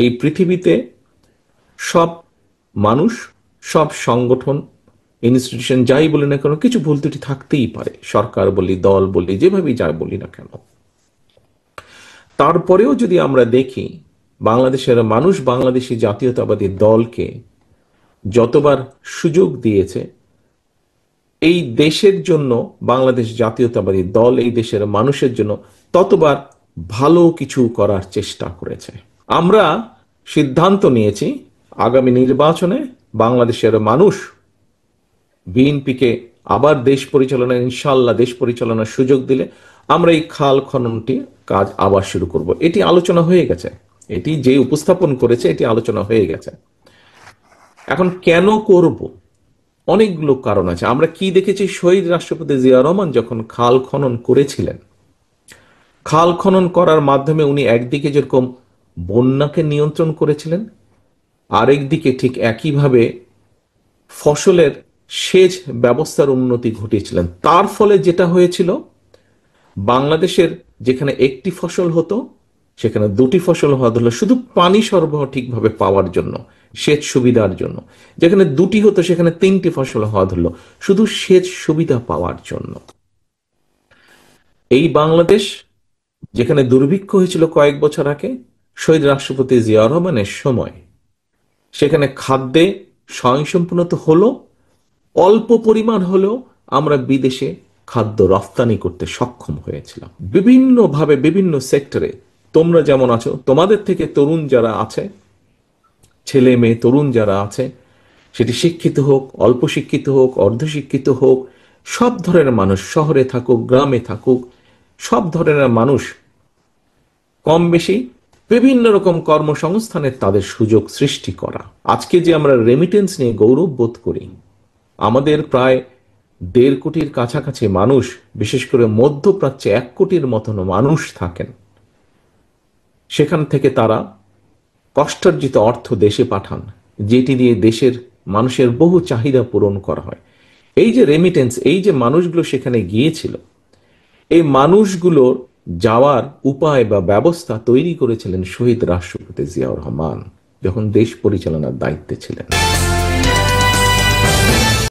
এই পৃথিবীতে সব মানুষ, সব সংগঠন, ইনস্টিটিউশন যাই বলি না কেন, কিছু ভুল ত্রুটি থাকতেই পারে, সরকার বলি, দল বলি, যেভাবেই যা বলি না কেন। তারপরেও যদি আমরা দেখি, বাংলাদেশের মানুষ বাংলাদেশি জাতীয়তাবাদী দলকে যতবার সুযোগ দিয়েছে, এই দেশের জন্য বাংলাদেশ জাতীয়তাবাদী দল এই দেশের মানুষের জন্য ততবার ভালো কিছু করার চেষ্টা করেছে। আমরা সিদ্ধান্ত নিয়েছি আগামী নির্বাচনে বাংলাদেশের মানুষ বিএনপিকে আবার দেশ পরিচালনা, ইনশাল্লাহ দেশ পরিচালনার সুযোগ দিলে আমরা এই খাল খননটি কাজ আবার শুরু করব। এটি আলোচনা হয়ে গেছে, এটি যে উপস্থাপন করেছে এটি আলোচনা হয়ে গেছে। এখন কেন করব, অনেকগুলো কারণ আছে। আমরা কি দেখেছি, শহীদ রাষ্ট্রপতি জিয়া রহমান যখন খাল খনন করেছিলেন, খাল খনন করার মাধ্যমে উনি একদিকে যেরকম বন্যাকে নিয়ন্ত্রণ করেছিলেন, আরেকদিকে ঠিক একইভাবে ফসলের সেচ ব্যবস্থার উন্নতি ঘটিয়েছিলেন। তার ফলে যেটা হয়েছিল, বাংলাদেশের যেখানে একটি ফসল হতো সেখানে দুটি ফসল হওয়া হলো শুধু পানি সরবরাহ ঠিকভাবে পাওয়ার জন্য, সেচ সুবিধার জন্য। যেখানে দুটি হতো সেখানে তিনটি ফসল হওয়া ধরলো শুধু সেচ সুবিধা পাওয়ার জন্য। এই বাংলাদেশ যেখানে দুর্ভিক্ষ হয়েছিল কয়েক বছর আগে শহীদ রাষ্ট্রপতি জিয়া রহমানের সময়, সেখানে খাদ্যে স্বয়ংসম্পূর্ণতা হলো, অল্প পরিমাণ হলেও আমরা বিদেশে খাদ্য রফতানি করতে সক্ষম হয়েছিলাম বিভিন্নভাবে, বিভিন্ন সেক্টরে। তোমরা যেমন আছো, তোমাদের থেকে তরুণ যারা আছে, ছেলে মেয়ে তরুণ যারা আছে, সেটি শিক্ষিত হোক, অল্প শিক্ষিত হোক, অর্ধশিক্ষিত হোক, সব ধরনের মানুষ, শহরে থাকুক, গ্রামে থাকুক, সব ধরনের মানুষ কম বেশি বিভিন্ন রকম কর্মসংস্থানের তাদের সুযোগ সৃষ্টি করা। আজকে যে আমরা রেমিটেন্স নিয়ে গৌরব বোধ করি, আমাদের প্রায় 1.5 কোটির কাছাকাছি মানুষ, বিশেষ করে মধ্যপ্রাচ্যে 1 কোটির মতন মানুষ থাকেন, সেখান থেকে তারা কষ্টার্জিত অর্থ দেশে পাঠান, যেটি দিয়ে দেশের মানুষের বহু চাহিদা পূরণ করা হয়। এই যে রেমিটেন্স, এই যে মানুষগুলো সেখানে গিয়েছিল, এই মানুষগুলোর যাওয়ার উপায় বা ব্যবস্থা তৈরি করেছিলেন শহীদ রাষ্ট্রপতি জিয়াউর রহমান যখন দেশ পরিচালনার দায়িত্বে ছিলেন।